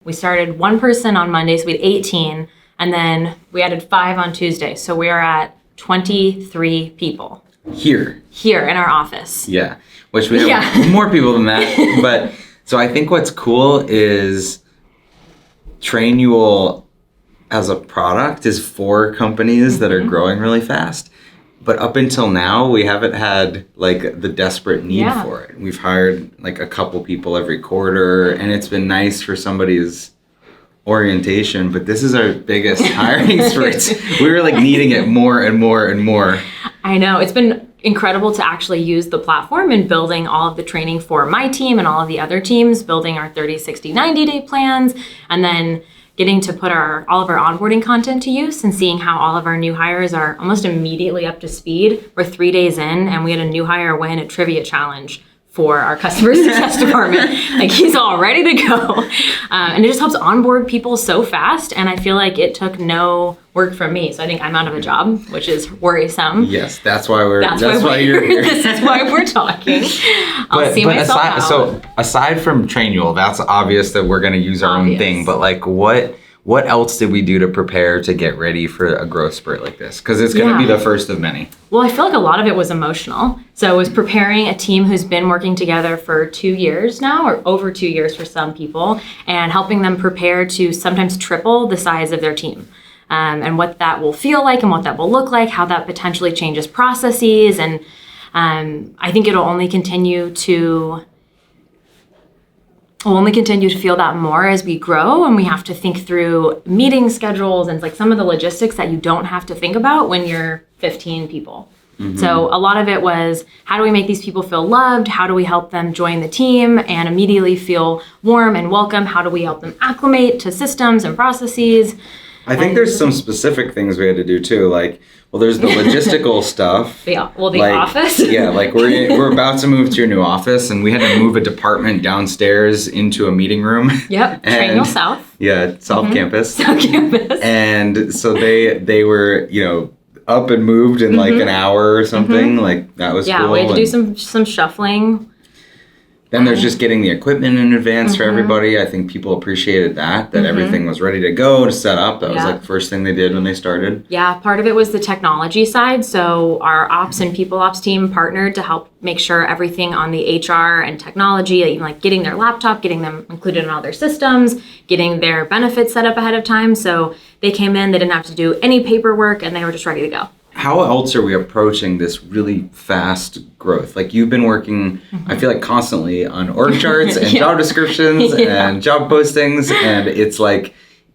We started one person on Monday, so we had 18, and then we added 5 on Tuesday. So we are at 23 people. Here in our office. Yeah, which we have more people than that. But so I think what's cool is Trainual as a product is for companies that are growing really fast. But up until now, we haven't had like the desperate need for it. We've hired like a couple people every quarter, and it's been nice for somebody's orientation. But this is our biggest hiring spurt. We were like needing it more and more and more. I know. It's been incredible to actually use the platform and building all of the training for my team and all of the other teams, building our 30, 60, 90-day plans, and then getting to put all of our onboarding content to use and seeing how all of our new hires are almost immediately up to speed. We're 3 days in and we had a new hire win a trivia challenge for our customer success department. Like he's all ready to go. And it just helps onboard people so fast. And I feel like it took no work from me. So I think I'm out of a job, which is worrisome. Yes, that's why you're here. This is why we're talking. I'll see myself out. So aside from Trainual, that's obvious that we're going to use our own thing. But like what else did we do to prepare to get ready for a growth spurt like this? Because it's going to be the first of many. Well, I feel like a lot of it was emotional. So it was preparing a team who's been working together for 2 years now, or over 2 years for some people, and helping them prepare to sometimes triple the size of their team. And what that will feel like and what that will look like, how that potentially changes processes. And I think it'll only continue to feel that more as we grow, and we have to think through meeting schedules and like some of the logistics that you don't have to think about when you're 15 people. So a lot of it was, how do we make these people feel loved? How do we help them join the team and immediately feel warm and welcome? How do we help them acclimate to systems and processes? I think there's some specific things we had to do too. Like, well, there's the logistical stuff. The office. Yeah, like we're about to move to a new office, and we had to move a department downstairs into a meeting room. Yep, Trainual South. Yeah, South Campus. South Campus. And so they were, up and moved in like an hour or something. Like that was cool. Yeah, we had to do some shuffling. Then there's just getting the equipment in advance for everybody. I think people appreciated that everything was ready to go to set up. That was like the first thing they did when they started. Yeah, part of it was the technology side. So our ops and people ops team partnered to help make sure everything on the HR and technology, even like getting their laptop, getting them included in all their systems, getting their benefits set up ahead of time. So they came in, they didn't have to do any paperwork, and they were just ready to go. How else are we approaching this really fast growth? Like you've been working, I feel like constantly on org charts and job descriptions and job postings. And it's like,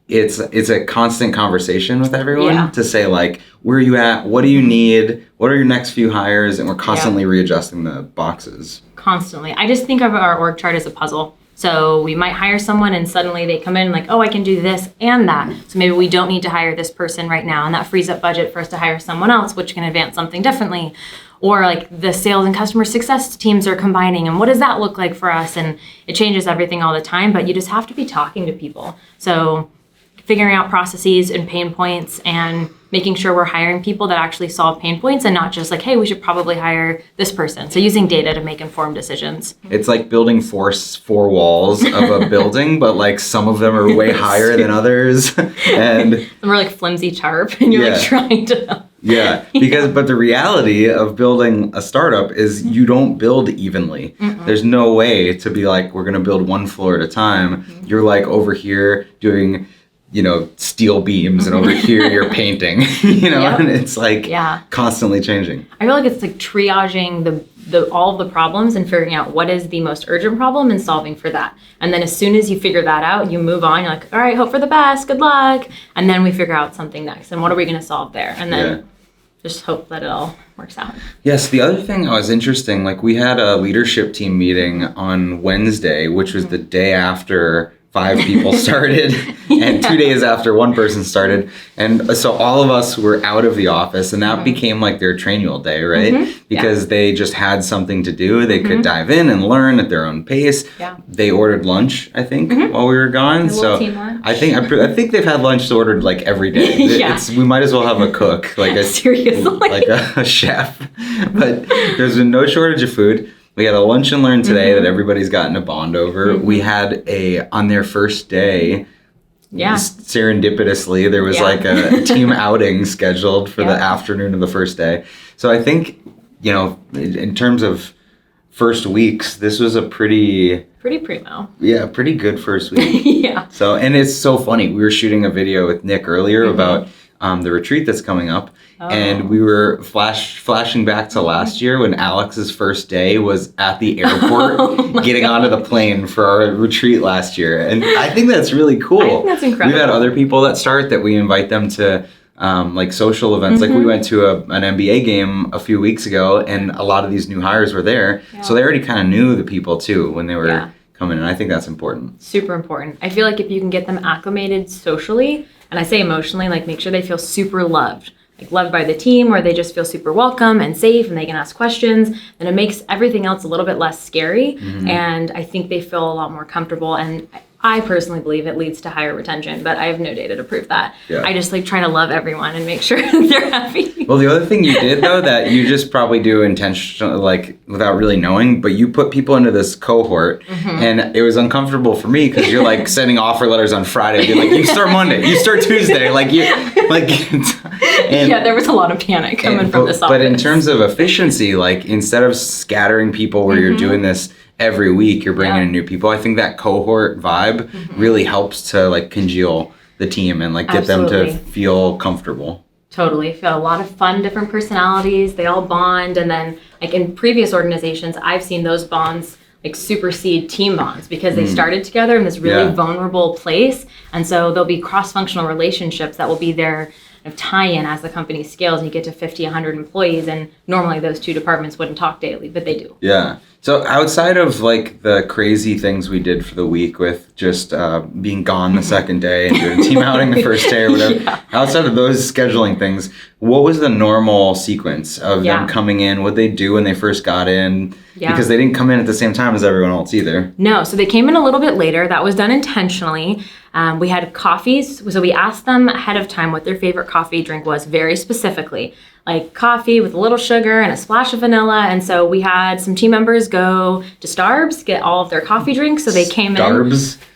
it's a constant conversation with everyone to say like, where are you at? What do you need? What are your next few hires? And we're constantly readjusting the boxes. Constantly. I just think of our org chart as a puzzle. So we might hire someone and suddenly they come in like, oh, I can do this and that. So maybe we don't need to hire this person right now. And that frees up budget for us to hire someone else, which can advance something differently. Or like the sales and customer success teams are combining. And what does that look like for us? And it changes everything all the time, but you just have to be talking to people. So figuring out processes and pain points and making sure we're hiring people that actually solve pain points and not just like, hey, we should probably hire this person. So using data to make informed decisions. It's like building four walls of a building, but like some of them are way higher than others. And some are like flimsy tarp and you're like trying to... Yeah, but the reality of building a startup is you don't build evenly. There's no way to be like, we're going to build one floor at a time. You're like over here doing... steel beams, and over here you're painting, and it's like constantly changing. I feel like it's like triaging all of the problems and figuring out what is the most urgent problem and solving for that. And then as soon as you figure that out, you move on. You're like, all right, hope for the best, good luck. And then we figure out something next. And what are we going to solve there? And then just hope that it all works out. Yes, the other thing that was interesting, like we had a leadership team meeting on Wednesday, which was the day after 5 people started and 2 days after 1 person started. And so all of us were out of the office, and that became like their Trainual day, right? Because they just had something to do. They could dive in and learn at their own pace. They ordered lunch, I think, while we were gone. So I think they've had lunch ordered like every day. We might as well have a cook, like a chef. But there's been no shortage of food. We had a lunch and learn today that everybody's gotten a bond over. We had on their first day, serendipitously, there was like a team outing scheduled for the afternoon of the first day. So I think, in terms of first weeks, this was a pretty primo. Yeah, pretty good first week. Yeah. So, and it's so funny. We were shooting a video with Nick earlier about the retreat that's coming up. And we were flashing back to last year when Alex's first day was at the airport getting onto the plane for our retreat last year. And I think that's really cool. I think that's incredible. We've had other people that start that we invite them to like social events. Like we went to an NBA game a few weeks ago, and a lot of these new hires were there. Yeah. So they already kind of knew the people too when they were coming in. I think that's important. Super important. I feel like if you can get them acclimated socially, and I say emotionally, like make sure they feel super loved. Like loved by the team, or they just feel super welcome and safe and they can ask questions, then it makes everything else a little bit less scary. And I think they feel a lot more comfortable, and I personally believe it leads to higher retention, but I have no data to prove that. Yeah. I just try to love everyone and make sure they're happy. Well, the other thing you did though, that you just probably do intentionally, without really knowing, but you put people into this cohort, and it was uncomfortable for me because you're sending offer letters on Friday, being you start Monday, you start Tuesday, and, there was a lot of panic coming from this office. But in terms of efficiency, instead of scattering people where you're doing this every week, you're bringing in new people. I think that cohort vibe really helps to congeal the team and get them to feel comfortable. Totally. Feel a lot of fun, different personalities. They all bond. And then in previous organizations, I've seen those bonds supersede team bonds because they started together in this really vulnerable place. And so there'll be cross-functional relationships that will be their tie-in as the company scales and you get to 50, 100 employees. And normally those two departments wouldn't talk daily, but they do. Yeah. So outside of the crazy things we did for the week with just being gone the second day and doing team outing the first day or whatever, outside of those scheduling things, what was the normal sequence of them coming in? What they do when they first got in? Yeah. Because they didn't come in at the same time as everyone else either. No, so they came in a little bit later. That was done intentionally. We had coffees. So we asked them ahead of time what their favorite coffee drink was very specifically. Coffee with a little sugar and a splash of vanilla. And so we had some team members go to Starbucks, get all of their coffee drinks. So they came in.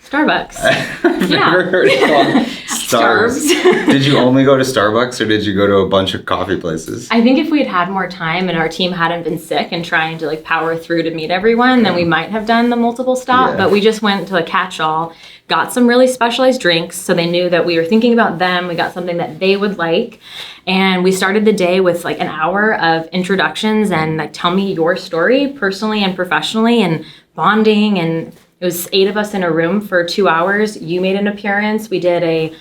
Starbucks. I've never heard it called Starbucks. Did you only go to Starbucks or did you go to a bunch of coffee places? I think if we had more time and our team hadn't been sick and trying to power through to meet everyone, then we might have done the multiple stop. But we just went to a catch-all, got some really specialized drinks so they knew that we were thinking about them. We got something that they would like. And we started the day with an hour of introductions and tell me your story personally and professionally and bonding. And it was 8 of us in a room for 2 hours. You made an appearance. We did a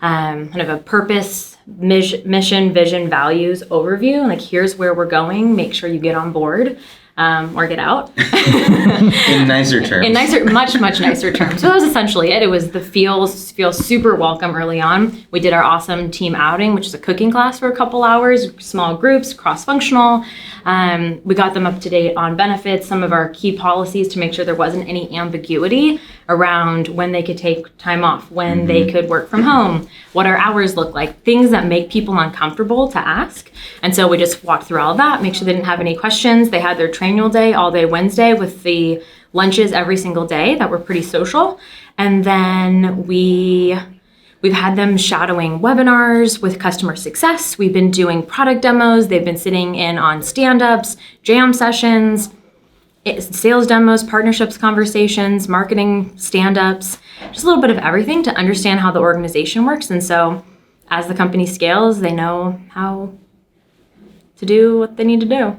kind of a purpose, mission, vision, values overview. Here's where we're going. Make sure you get on board. Or get out. In nicer terms. In much nicer terms. So that was essentially it. It was the feel super welcome early on. We did our awesome team outing, which is a cooking class for a couple hours, small groups, cross-functional. We got them up to date on benefits, some of our key policies to make sure there wasn't any ambiguity around when they could take time off, when they could work from home, what our hours look like, things that make people uncomfortable to ask. And so we just walked through all of that, make sure they didn't have any questions. They had their Trainual day all day Wednesday with the lunches every single day that were pretty social. And then we've had them shadowing webinars with customer success. We've been doing product demos. They've been sitting in on stand-ups, jam sessions, sales demos, partnerships conversations, marketing stand-ups, just a little bit of everything to understand how the organization works. And so as the company scales, they know how to do what they need to do.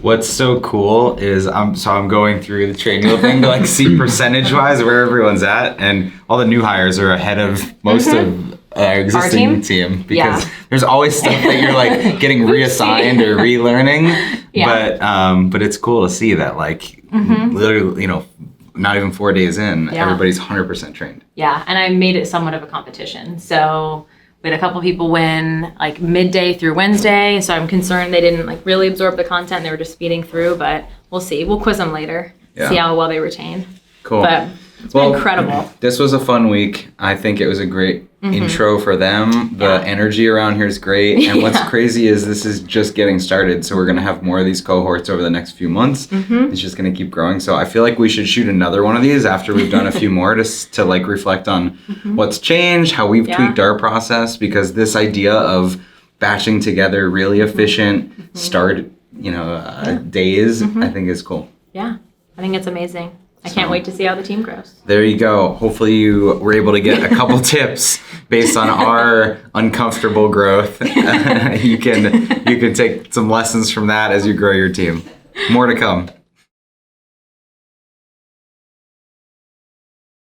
What's so cool is I'm going through the Trainual thing to see percentage-wise where everyone's at, and all the new hires are ahead of most of our existing team because there's always stuff that you're getting reassigned or relearning. But it's cool to see that literally not even 4 days in, everybody's 100% trained. Yeah, and I made it somewhat of a competition. So we had a couple people win midday through Wednesday, so I'm concerned they didn't really absorb the content. They were just speeding through, but we'll see. We'll quiz them later, see how well they retain. Cool. But It's been incredible. This was a fun week. I think it was a great intro for them. The energy around here is great. And what's crazy is this is just getting started. So we're going to have more of these cohorts over the next few months. It's just going to keep growing. So I feel like we should shoot another one of these after we've done a few more to like reflect on what's changed, how we've tweaked our process, because this idea of batching together really efficient days, I think is cool. Yeah, I think it's amazing. I can't wait to see how the team grows. There you go. Hopefully you were able to get a couple tips based on our uncomfortable growth. You can take some lessons from that as you grow your team. More to come.